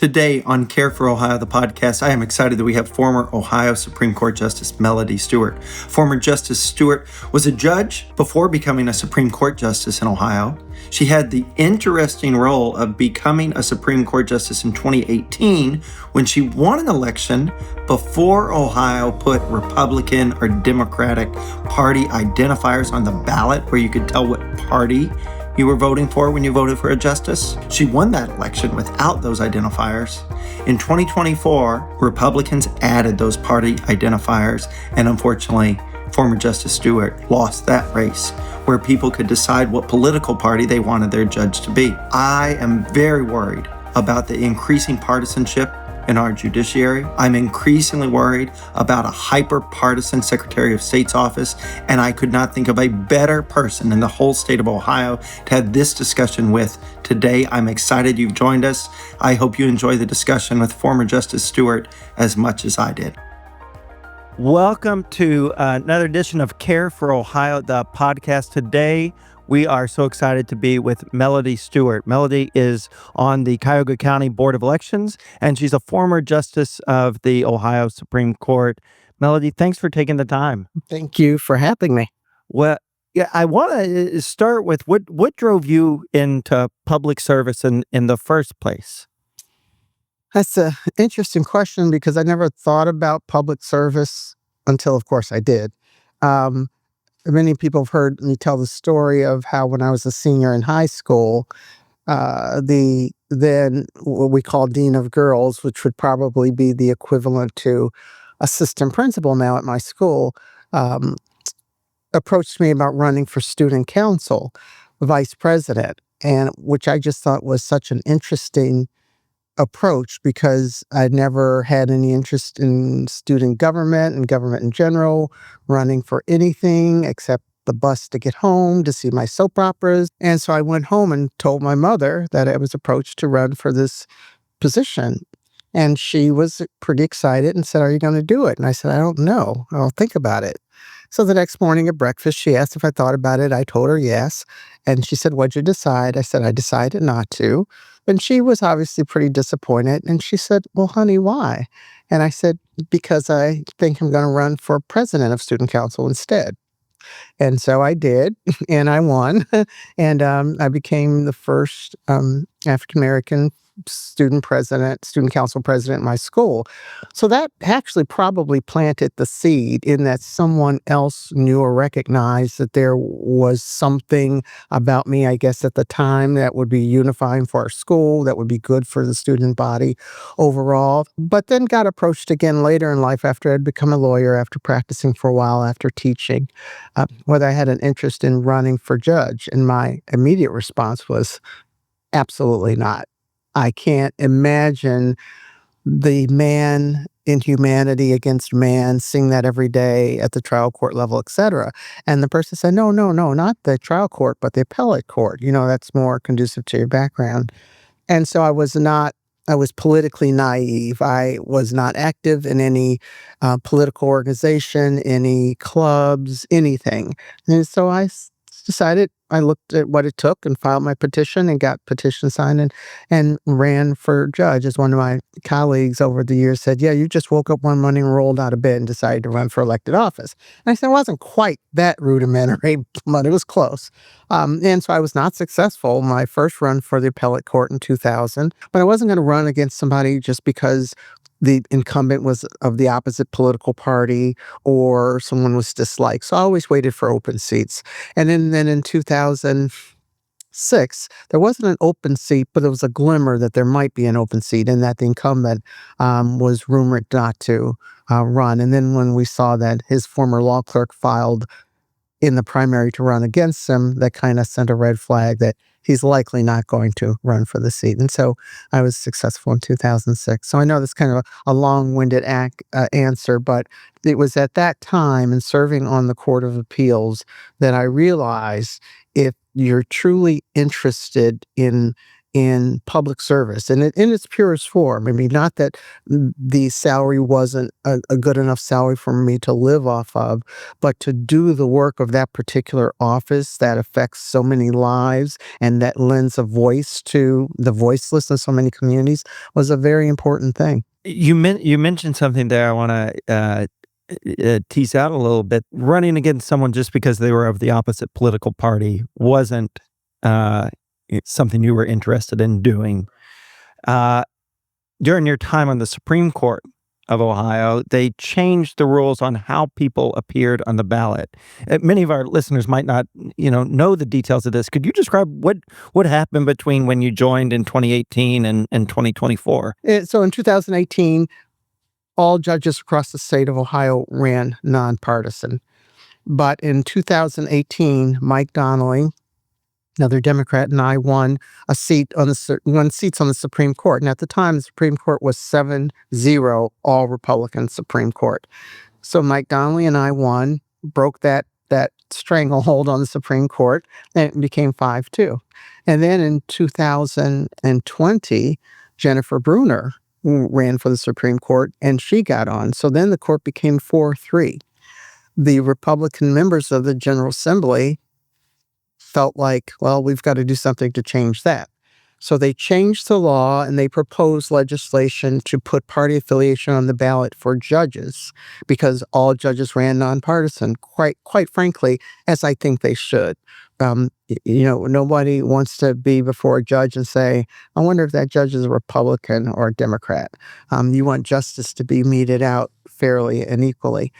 Today on Care for Ohio, the podcast, I am excited that we have former Ohio Supreme Court Justice Melody Stewart. Former Justice Stewart was a judge before becoming a Supreme Court Justice in Ohio. She had the interesting role of becoming a Supreme Court Justice in 2018 when she won an election before Ohio put Republican or Democratic Party identifiers on the ballot where you could tell what party you were voting for when you voted for a justice. She won that election without those identifiers. In 2024, Republicans added those party identifiers, and unfortunately, former Justice Stewart lost that race where people could decide what political party they wanted their judge to be. I am very worried about the increasing partisanship in our judiciary. I'm increasingly worried about a hyper-partisan Secretary of State's office, and I could not think of a better person in the whole state of Ohio to have this discussion with today. I'm excited you've joined us. I hope you enjoy the discussion with former Justice Stewart as much as I did. Welcome to another edition of Care for Ohio, the podcast. Today, we are so excited to be with Melody Stewart. Melody is on the Cuyahoga County Board of Elections, and she's a former justice of the Ohio Supreme Court. Melody, thanks for taking the time. Thank you for having me. Well, yeah, I want to start with what drove you into public service in the first place? That's an interesting question because I never thought about public service until, of course, I did. Many people have heard me tell the story of how when I was a senior in high school, the then what we call Dean of Girls, which would probably be the equivalent to assistant principal now at my school, approached me about running for student council, vice president, and which I just thought was such an interesting approach because I'd never had any interest in student government and government in general, running for anything except the bus to get home to see my soap operas. And so I went home and told my mother that I was approached to run for this position. And she was pretty excited and said, "Are you going to do it?" And I said, "I don't know. I'll think about it." So the next morning at breakfast, she asked if I thought about it. I told her yes. And she said, "What'd you decide?" I said, "I decided not to." And she was obviously pretty disappointed. And she said, "Well, honey, why?" And I said, "Because I think I'm going to run for president of student council instead." And so I did, and I won. And I became the first African-American student council president in my school. So that actually probably planted the seed in that someone else knew or recognized that there was something about me, I guess, at the time that would be unifying for our school, that would be good for the student body overall. But then got approached again later in life after I'd become a lawyer, after practicing for a while, after teaching, whether I had an interest in running for judge. And my immediate response was absolutely not. I can't imagine the man in humanity against man, seeing that every day at the trial court level, et cetera. And the person said, no, not the trial court, but the appellate court. That's more conducive to your background. And so I was politically naive. I was not active in any political organization, any clubs, anything. And so I decided, I looked at what it took and filed my petition and got petition signed and ran for judge. As one of my colleagues over the years said, "Yeah, you just woke up one morning and rolled out of bed and decided to run for elected office." And I said, it wasn't quite that rudimentary, but it was close. And so I was not successful. My first run for the appellate court in 2000, but I wasn't going to run against somebody just because the incumbent was of the opposite political party or someone was disliked. So I always waited for open seats. And then in 2006, there wasn't an open seat, but there was a glimmer that there might be an open seat and that the incumbent was rumored not to run. And then when we saw that his former law clerk filed in the primary to run against him, that kind of sent a red flag that he's likely not going to run for the seat. And so I was successful in 2006. So I know that's kind of a long-winded answer, but it was at that time in serving on the Court of Appeals that I realized if you're truly interested in in public service and in its purest form. I mean, not that the salary wasn't a good enough salary for me to live off of, but to do the work of that particular office that affects so many lives and that lends a voice to the voiceless in so many communities was a very important thing. You mentioned something there I want to tease out a little bit. Running against someone just because they were of the opposite political party wasn't something you were interested in doing. During your time on the Supreme Court of Ohio, they changed the rules on how people appeared on the ballot. Many of our listeners might not, know the details of this. Could you describe what happened between when you joined in 2018 and 2024? So in 2018, all judges across the state of Ohio ran nonpartisan. But in 2018, Mike Donnelly, another Democrat, and I won seats on the Supreme Court. And at the time, the Supreme Court was 7-0 all Republican Supreme Court. So Mike Donnelly and I won, broke that stranglehold on the Supreme Court, and it became 5-2. And then in 2020, Jennifer Brunner ran for the Supreme Court, and she got on. So then the court became 4-3. The Republican members of the General Assembly felt like, well, we've got to do something to change that. So they changed the law and they proposed legislation to put party affiliation on the ballot for judges because all judges ran nonpartisan, quite frankly, as I think they should. Nobody wants to be before a judge and say, I wonder if that judge is a Republican or a Democrat. You want justice to be meted out fairly and equally.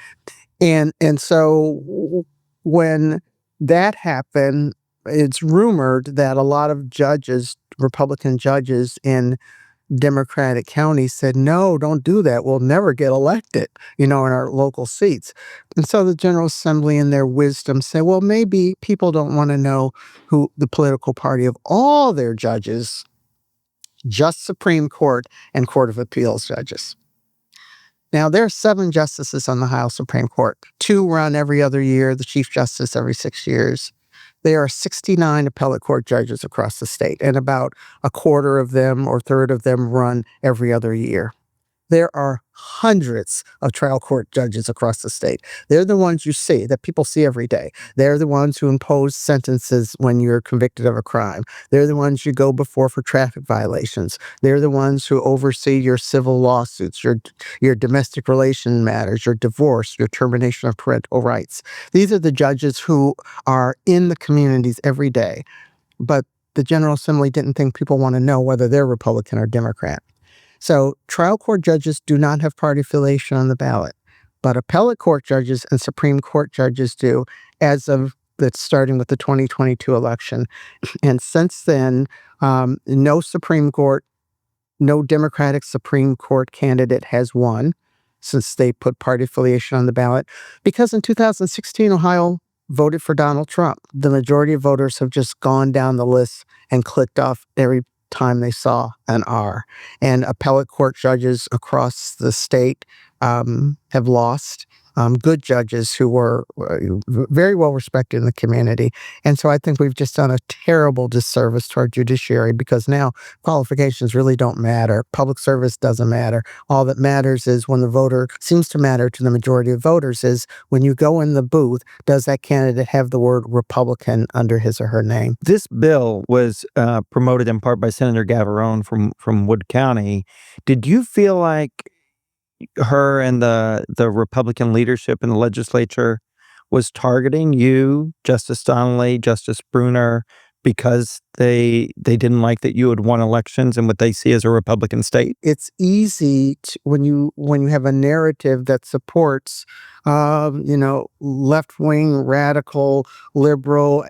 And so when that happened, it's rumored that a lot of judges, Republican judges in Democratic counties said, no, don't do that. We'll never get elected, in our local seats. And so the General Assembly in their wisdom said, well, maybe people don't want to know who the political party of all their judges, just Supreme Court and Court of Appeals judges. Now, there are 7 justices on the Ohio Supreme Court. 2 run every other year, the Chief Justice every 6 years. There are 69 appellate court judges across the state, and about a quarter of them or third of them run every other year. There are hundreds of trial court judges across the state. They're the ones you see, that people see every day. They're the ones who impose sentences when you're convicted of a crime. They're the ones you go before for traffic violations. They're the ones who oversee your civil lawsuits, your domestic relation matters, your divorce, your termination of parental rights. These are the judges who are in the communities every day. But the General Assembly didn't think people want to know whether they're Republican or Democrat. So trial court judges do not have party affiliation on the ballot, but appellate court judges and Supreme Court judges do as of starting with the 2022 election. And since then, no Democratic Supreme Court candidate has won since they put party affiliation on the ballot, because in 2016, Ohio voted for Donald Trump. The majority of voters have just gone down the list and clicked off every time they saw an R. And appellate court judges across the state have lost good judges who were very well respected in the community. And so I think we've just done a terrible disservice to our judiciary, because now qualifications really don't matter. Public service doesn't matter. All that matters is, when the voter seems to matter to the majority of voters, is when you go in the booth, does that candidate have the word Republican under his or her name? This bill was promoted in part by Senator Gavarone from Wood County. Did you feel like her and the Republican leadership in the legislature was targeting you, Justice Donnelly, Justice Brunner, because they didn't like that you had won elections in what they see as a Republican state? It's easy when you have a narrative that supports left-wing, radical, liberal,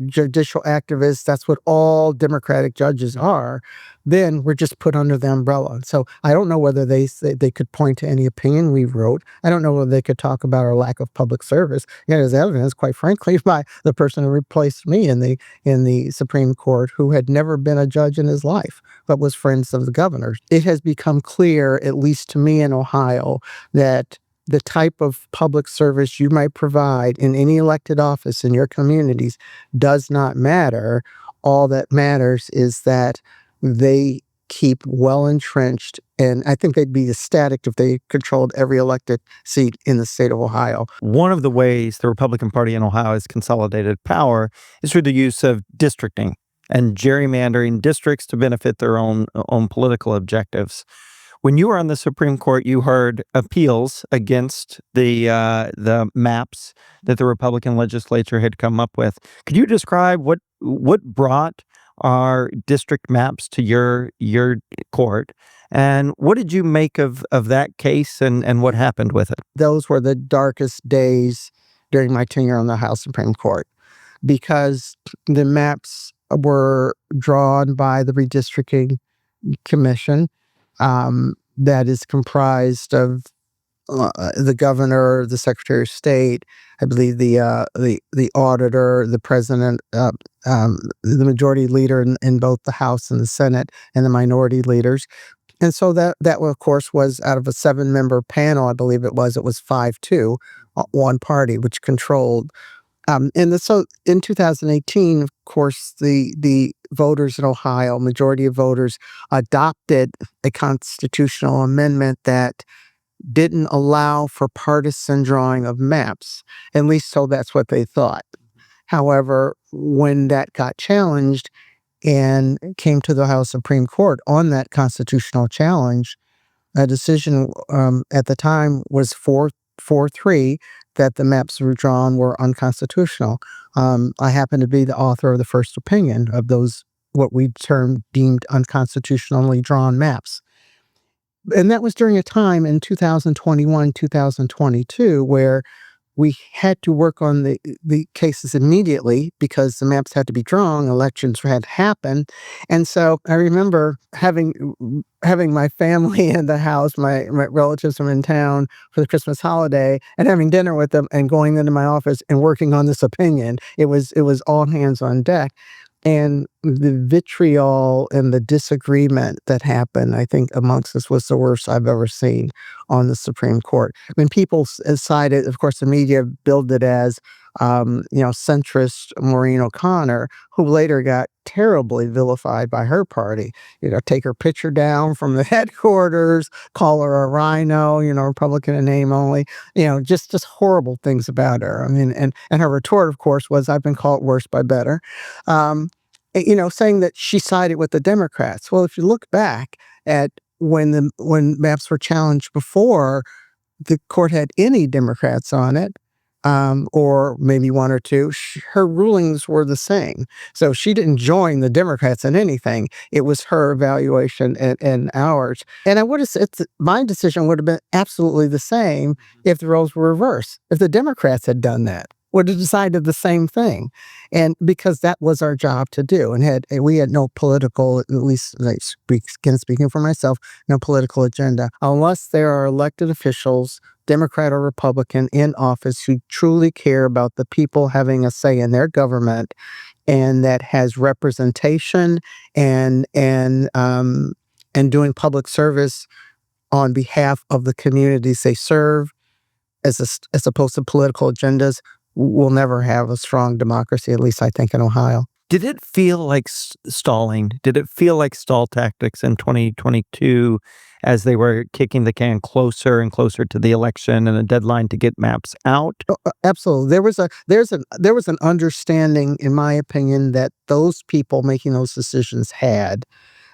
judicial activists. That's what all Democratic judges are. Then we're just put under the umbrella. So I don't know whether they could point to any opinion we wrote. I don't know whether they could talk about our lack of public service. There's evidence, quite frankly, by the person who replaced me in the Supreme Court, who had never been a judge in his life, but was friends of the governor. It has become clear, at least to me in Ohio, that the type of public service you might provide in any elected office in your communities does not matter. all that matters is that they keep well entrenched, and I think they'd be ecstatic if they controlled every elected seat in the state of Ohio. One of the ways the Republican Party in Ohio has consolidated power is through the use of districting and gerrymandering districts to benefit their own political objectives. When you were on the Supreme Court, you heard appeals against the maps that the Republican legislature had come up with. Could you describe what brought our district maps to your court, and what did you make of that case, and what happened with it? Those were the darkest days during my tenure on the House Supreme Court, because the maps were drawn by the redistricting commission, that is comprised of the governor, the secretary of state, I believe the auditor, the president, the majority leader in both the House and the Senate, and the minority leaders. And so that of course was out of a 7-member panel. I believe it was 5-2, one party which controlled. So in 2018, of course, the voters in Ohio, majority of voters, adopted a constitutional amendment that didn't allow for partisan drawing of maps. At least so that's what they thought. However, when that got challenged and came to the Ohio Supreme Court on that constitutional challenge, a decision at the time was 4-3 that the maps were drawn were unconstitutional. I happen to be the author of the first opinion of those, what we deemed unconstitutionally drawn maps. And that was during a time in 2021, 2022, where we had to work on the cases immediately because the maps had to be drawn, elections had happened. And so I remember having my family in the house, my relatives from in town for the Christmas holiday, and having dinner with them and going into my office and working on this opinion. It was all hands on deck. And the vitriol and the disagreement that happened, I think, amongst us was the worst I've ever seen on the Supreme Court. When people cited, of course, the media billed it as, centrist Maureen O'Connor, who later got terribly vilified by her party. Take her picture down from the headquarters, call her a rhino, Republican in name only, just horrible things about her. I mean, and her retort, of course, was, "I've been called worse by better." Saying that she sided with the Democrats. Well, if you look back at when maps were challenged before, the court had any Democrats on it, or maybe one or two, her rulings were the same. So she didn't join the Democrats in anything. It was her evaluation and ours. And I would have said my decision would have been absolutely the same if the roles were reversed. If the Democrats had done that, would have decided the same thing. And because that was our job to do. And we had no political, at least speaking for myself, no political agenda. Unless there are elected officials, Democrat or Republican, in office who truly care about the people having a say in their government, and that has representation and doing public service on behalf of the communities they serve, as opposed to political agendas, we'll never have a strong democracy, at least I think in Ohio. Did it feel like stalling? Did it feel like stall tactics in 2022 as they were kicking the can closer and closer to the election and a deadline to get maps out? Absolutely. There was an understanding, in my opinion, that those people making those decisions had,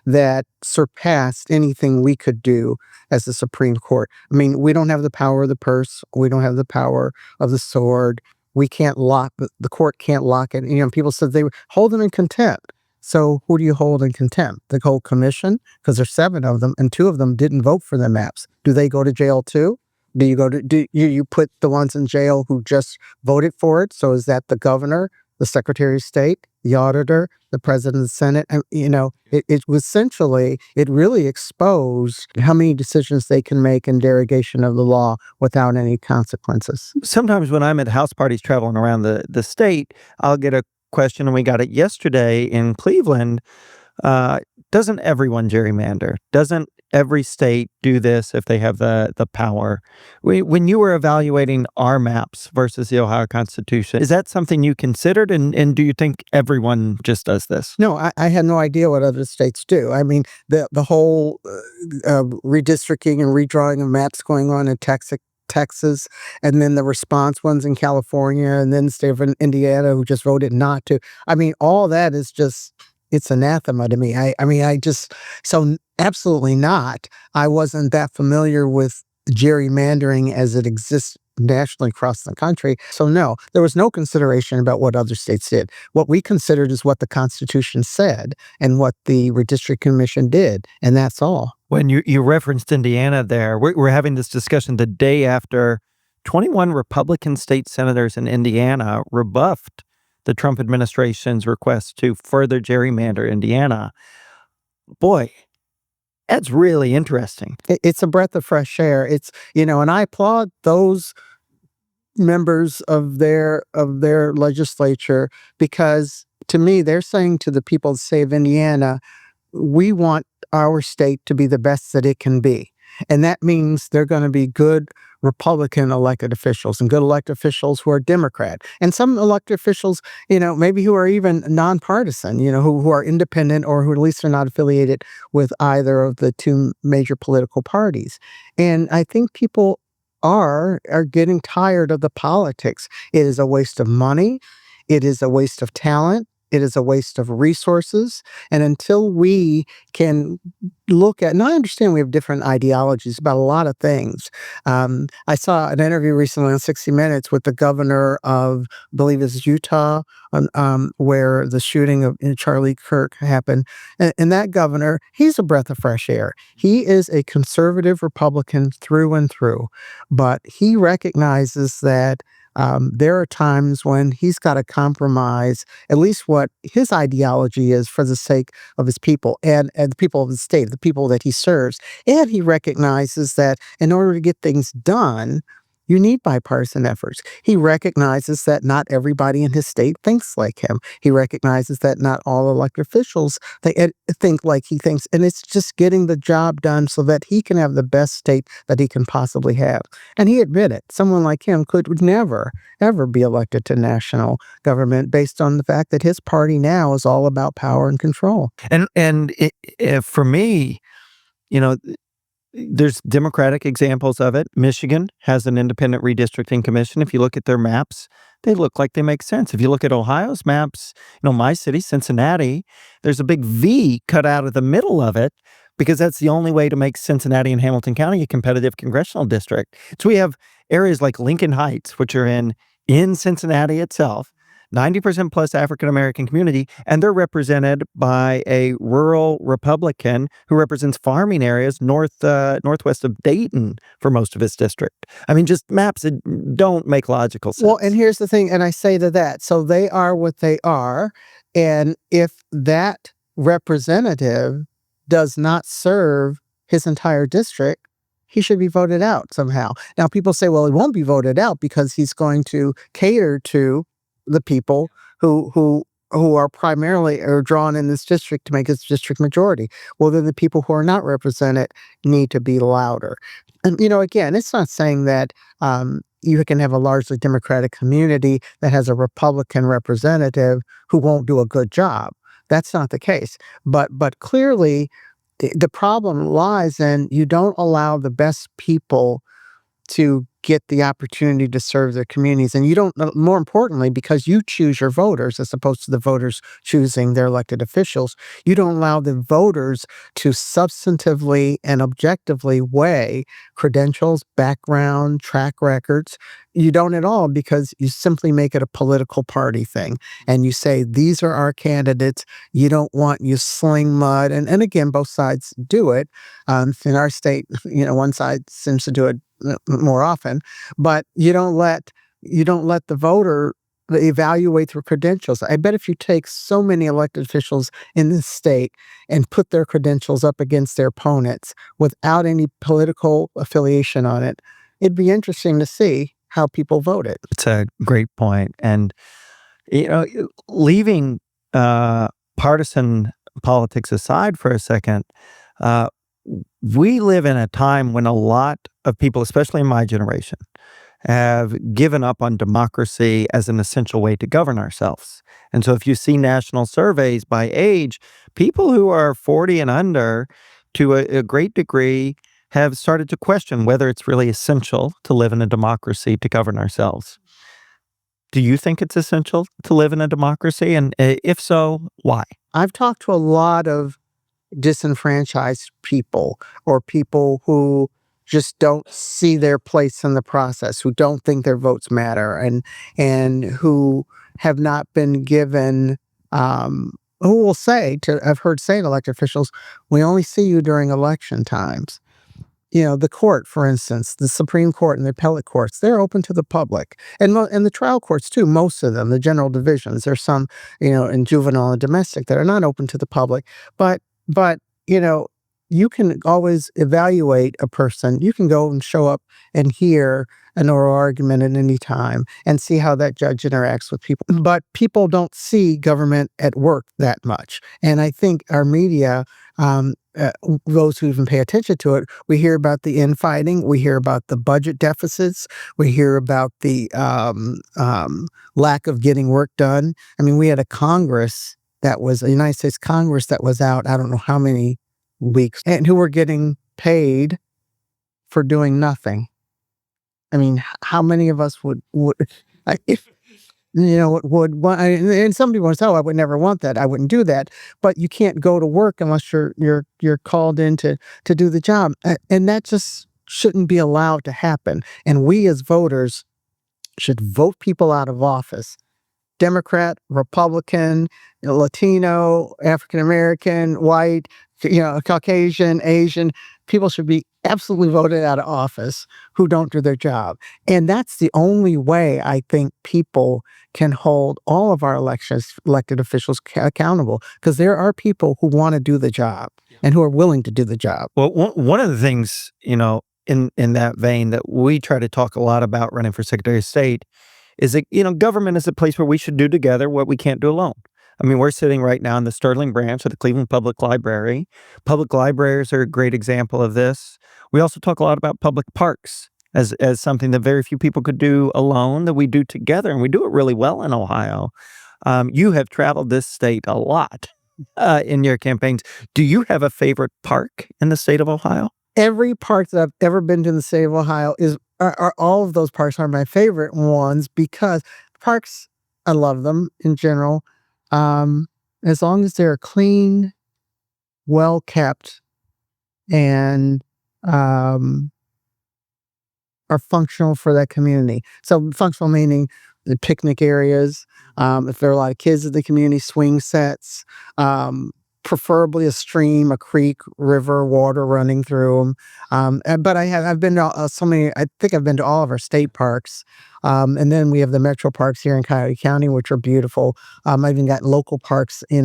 that surpassed anything we could do as the Supreme Court. I mean, we don't have the power of the purse. We don't have the power of the sword. We can't the court can't lock it. People said they would hold them in contempt. So who do you hold in contempt? The whole commission? Because there's 7 of them, and 2 of them didn't vote for the maps. Do they go to jail too? Do you put the ones in jail who just voted for it? So is that the governor, the secretary of state, the auditor, the president of the Senate? It was essentially, it really exposed how many decisions they can make in derogation of the law without any consequences. Sometimes when I'm at house parties traveling around the state, I'll get a question, and we got it yesterday in Cleveland. doesn't everyone gerrymander? Doesn't every state do this if they have the power? When you were evaluating our maps versus the Ohio Constitution, is that something you considered? And do you think everyone just does this? No, I had no idea what other states do. I mean, the whole redistricting and redrawing of maps going on in Texas, and then the response ones in California, and then the state of Indiana who just voted not to. I mean, all that is just, it's anathema to me. I mean, absolutely not. I wasn't that familiar with gerrymandering as it exists nationally across the country. So no, there was no consideration about what other states did. What we considered is what the Constitution said and what the Redistricting Commission did, and that's all. When you referenced Indiana there, we're having this discussion the day after 21 Republican state senators in Indiana rebuffed the Trump administration's request to further gerrymander Indiana. Boy, that's really interesting. It's a breath of fresh air. It's, and I applaud those members of their legislature, because to me, they're saying to the people of the state of Indiana, we want our state to be the best that it can be. And that means they're going to be good Republican elected officials and good elected officials who are Democrat. And some elected officials, maybe who are even nonpartisan, who are independent, or who at least are not affiliated with either of the two major political parties. And I think people are getting tired of the politics. It is a waste of money. It is a waste of talent. It is a waste of resources. And until we can look at, and I understand we have different ideologies about a lot of things. I saw an interview recently on 60 Minutes with the governor of, I believe it's Utah, where the shooting of Charlie Kirk happened. And that governor, he's a breath of fresh air. He is a conservative Republican through and through, but he recognizes that there are times when he's got to compromise at least what his ideology is for the sake of his people and the people of the state, the people that he serves. And he recognizes that in order to get things done, you need bipartisan efforts. He recognizes that not everybody in his state thinks like him. He recognizes that not all elected officials think like he thinks. And it's just getting the job done so that he can have the best state that he can possibly have. And he admitted someone like him would never, ever be elected to national government based on the fact that his party now is all about power and control. And for me, there's Democratic examples of it. Michigan has an independent redistricting commission. If you look at their maps, they look like they make sense. If you look at Ohio's maps, my city, Cincinnati, there's a big V cut out of the middle of it because that's the only way to make Cincinnati and Hamilton County a competitive congressional district. So we have areas like Lincoln Heights, which are in Cincinnati itself, 90% plus African-American community, and they're represented by a rural Republican who represents farming areas northwest of Dayton for most of his district. I mean, just maps that don't make logical sense. Well, and here's the thing, and I say to that, so they are what they are, and if that representative does not serve his entire district, he should be voted out somehow. Now, people say, well, he won't be voted out because he's going to cater to the people who are primarily drawn in this district to make this district majority. Well, then the people who are not represented need to be louder. And, again, it's not saying that you can have a largely Democratic community that has a Republican representative who won't do a good job. That's not the case. But clearly, the problem lies in you don't allow the best people to get the opportunity to serve their communities. And you don't, more importantly, because you choose your voters as opposed to the voters choosing their elected officials, you don't allow the voters to substantively and objectively weigh credentials, background, track records. You don't at all, because you simply make it a political party thing. And you say, these are our candidates. You don't want you sling mud. And again, both sides do it. In our state, one side seems to do it more often, but you don't let the voter evaluate their credentials. I bet if you take so many elected officials in this state and put their credentials up against their opponents without any political affiliation on it, it'd be interesting to see how people voted. It's a great point. And, leaving partisan politics aside for a second, uh, we live in a time when a lot of people, especially in my generation, have given up on democracy as an essential way to govern ourselves. And so if you see national surveys by age, people who are 40 and under, to a great degree, have started to question whether it's really essential to live in a democracy to govern ourselves. Do you think it's essential to live in a democracy? And if so, why? I've talked to a lot of disenfranchised people or people who just don't see their place in the process, who don't think their votes matter, and who have not been given who will say to I've heard say to elected officials, we only see you during election times. The court, for instance, the Supreme Court and the appellate courts, they're open to the public. And the trial courts too, most of them, the general divisions. There's some, in juvenile and domestic that are not open to the public. But you can always evaluate a person. You can go and show up and hear an oral argument at any time and see how that judge interacts with people. But people don't see government at work that much. And I think our media, those who even pay attention to it, we hear about the infighting, we hear about the budget deficits, we hear about the lack of getting work done. I mean, we had a United States Congress that was out, I don't know how many weeks, and who were getting paid for doing nothing. I mean, how many of us would if would want? And some people would say, "Oh, I would never want that. I wouldn't do that." But you can't go to work unless you're called in to do the job, and that just shouldn't be allowed to happen. And we as voters should vote people out of office. Democrat, Republican, Latino, African American, white, Caucasian, Asian, people should be absolutely voted out of office who don't do their job. And that's the only way I think people can hold all of our elected officials accountable, because there are people who want to do the job and who are willing to do the job. Well, one of the things, in that vein that we try to talk a lot about running for Secretary of State is that, government is a place where we should do together what we can't do alone. I mean, we're sitting right now in the Sterling branch of the Cleveland Public Library. Public libraries are a great example of this. We also talk a lot about public parks as something that very few people could do alone, that we do together, and we do it really well in Ohio. You have traveled this state a lot in your campaigns. Do you have a favorite park in the state of Ohio? Every park that I've ever been to in the state of Ohio are all of those parks are my favorite ones, because parks, I love them in general. As long as they're clean, well kept, and are functional for that community. So functional meaning the picnic areas, if there are a lot of kids in the community, swing sets, preferably a stream, a creek, river, water running through them. But I've been to so many. I think I've been to all of our state parks, and then we have the metro parks here in Cuyahoga County, which are beautiful. I've even got local parks, in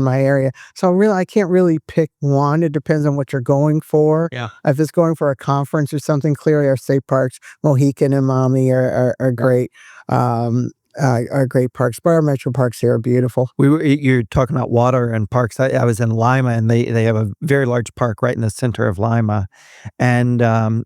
my area. So really, I can't really pick one. It depends on what you're going for. Yeah. If it's going for a conference or something, clearly our state parks, Mohican and Maumee, are great. Are great parks, but our metro parks here are beautiful. You're talking about water and parks. I was in Lima, and they have a very large park right in the center of Lima, and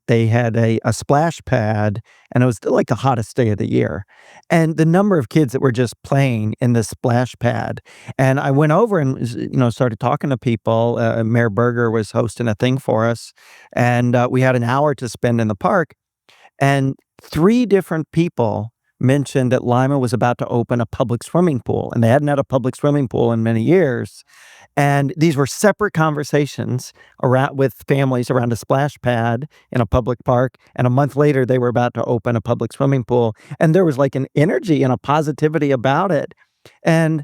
they had a splash pad, and it was like the hottest day of the year, and the number of kids that were just playing in the splash pad. And I went over and started talking to people. Mayor Berger was hosting a thing for us, and we had an hour to spend in the park, and 3 different people mentioned that Lima was about to open a public swimming pool, and they hadn't had a public swimming pool in many years. And these were separate conversations with families around a splash pad in a public park. And a month later, they were about to open a public swimming pool. And there was like an energy and a positivity about it. And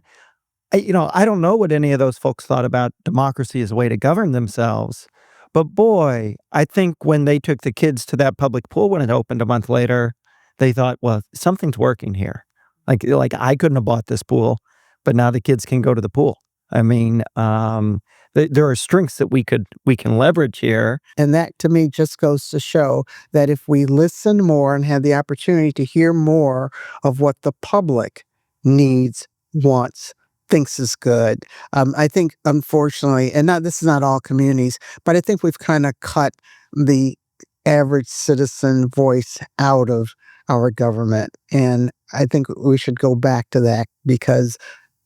I don't know what any of those folks thought about democracy as a way to govern themselves. But boy, I think when they took the kids to that public pool when it opened a month later, they thought, well, something's working here. Like I couldn't have bought this pool, but now the kids can go to the pool. I mean, there are strengths that we can leverage here. And that to me just goes to show that if we listen more and have the opportunity to hear more of what the public needs, wants, thinks is good. I think, unfortunately, and this is not all communities, but I think we've kind of cut the average citizen voice out of our government. And I think we should go back to that because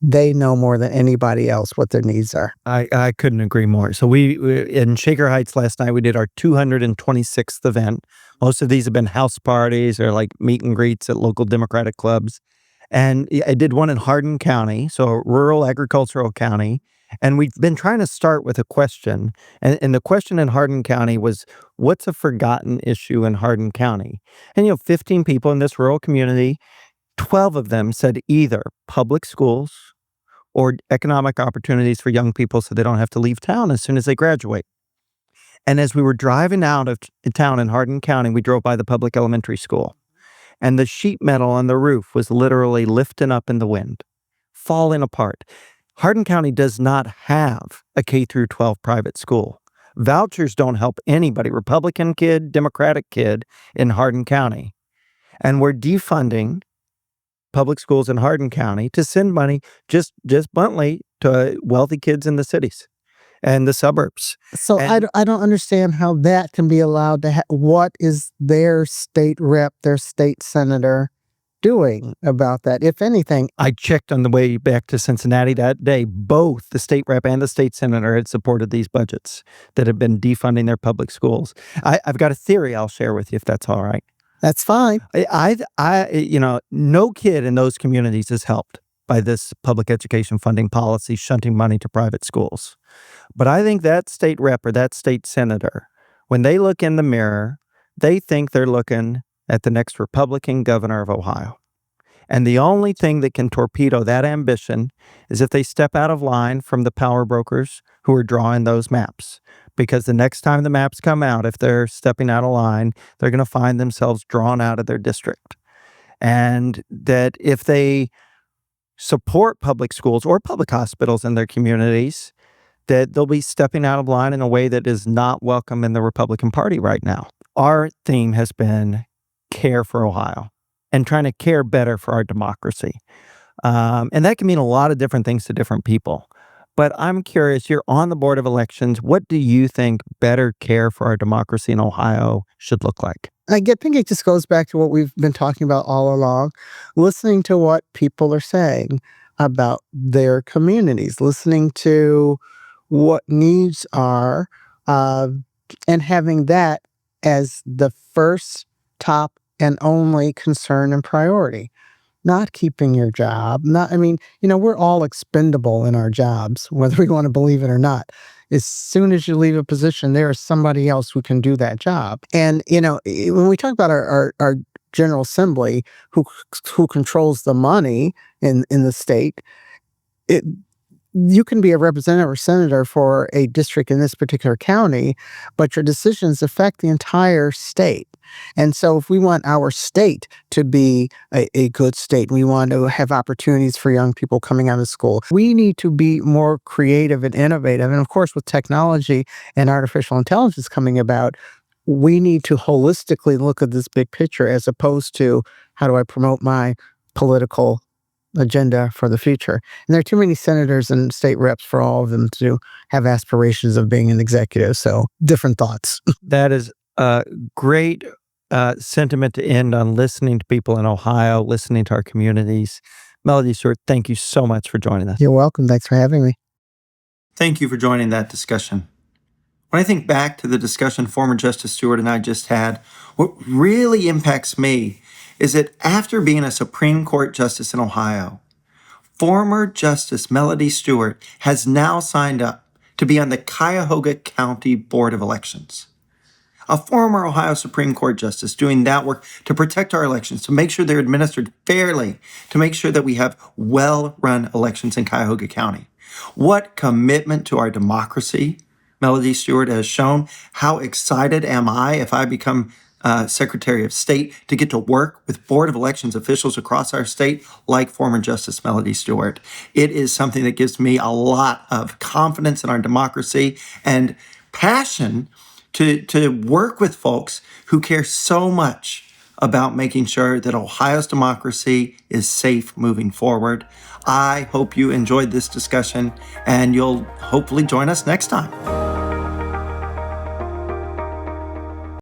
they know more than anybody else what their needs are. I couldn't agree more. So we in Shaker Heights last night, we did our 226th event. Most of these have been house parties or like meet and greets at local Democratic clubs. And I did one in Hardin County, so a rural agricultural county. And we've been trying to start with a question. And the question in Hardin County was, what's a forgotten issue in Hardin County? And, 15 people in this rural community, 12 of them said either public schools or economic opportunities for young people so they don't have to leave town as soon as they graduate. And as we were driving out of town in Hardin County, we drove by the public elementary school. And the sheet metal on the roof was literally lifting up in the wind, falling apart. Hardin County does not have a K through 12 private school. Vouchers don't help anybody, Republican kid, Democratic kid in Hardin County. And we're defunding public schools in Hardin County to send money just bluntly to wealthy kids in the cities and the suburbs. So I don't understand how that can be allowed to what is their state rep, their state senator doing about that, if anything? I checked on the way back to Cincinnati that day. Both the state rep and the state senator had supported these budgets that have been defunding their public schools. I've got a theory I'll share with you if that's all right. That's fine. No kid in those communities is helped by this public education funding policy shunting money to private schools. But I think that state rep or that state senator, when they look in the mirror, they think they're looking at the next Republican governor of Ohio. And the only thing that can torpedo that ambition is if they step out of line from the power brokers who are drawing those maps. Because the next time the maps come out, if they're stepping out of line, they're going to find themselves drawn out of their district. And that if they support public schools or public hospitals in their communities, that they'll be stepping out of line in a way that is not welcome in the Republican Party right now. Our theme has been care for Ohio and trying to care better for our democracy. And that can mean a lot of different things to different people. But I'm curious, you're on the Board of Elections. What do you think better care for our democracy in Ohio should look like? I think it just goes back to what we've been talking about all along, listening to what people are saying about their communities, listening to what needs are, and having that as the first, top, and only concern and priority. Not keeping your job. We're all expendable in our jobs, whether we want to believe it or not. As soon as you leave a position, there is somebody else who can do that job. And, when we talk about our General Assembly, who controls the money in the state, you can be a representative or senator for a district in this particular county, but your decisions affect the entire state. And so if we want our state to be a good state, we want to have opportunities for young people coming out of school, we need to be more creative and innovative. And of course, with technology and artificial intelligence coming about, we need to holistically look at this big picture as opposed to how do I promote my political agenda for the future. And there are too many senators and state reps for all of them to have aspirations of being an executive. So different thoughts. That is a great sentiment to end on, listening to people in Ohio, listening to our communities. Melody Stewart, thank you so much for joining us. You're welcome. Thanks for having me. Thank you for joining that discussion. When I think back to the discussion former Justice Stewart and I just had, what really impacts me is that after being a Supreme Court Justice in Ohio, former Justice Melody Stewart has now signed up to be on the Cuyahoga County Board of Elections. A former Ohio Supreme Court Justice doing that work to protect our elections, to make sure they're administered fairly, to make sure that we have well-run elections in Cuyahoga County. What commitment to our democracy Melody Stewart has shown. How excited am I if I become Secretary of State to get to work with Board of Elections officials across our state like former Justice Melody Stewart. It is something that gives me a lot of confidence in our democracy and passion to work with folks who care so much about making sure that Ohio's democracy is safe moving forward. I hope you enjoyed this discussion, and you'll hopefully join us next time.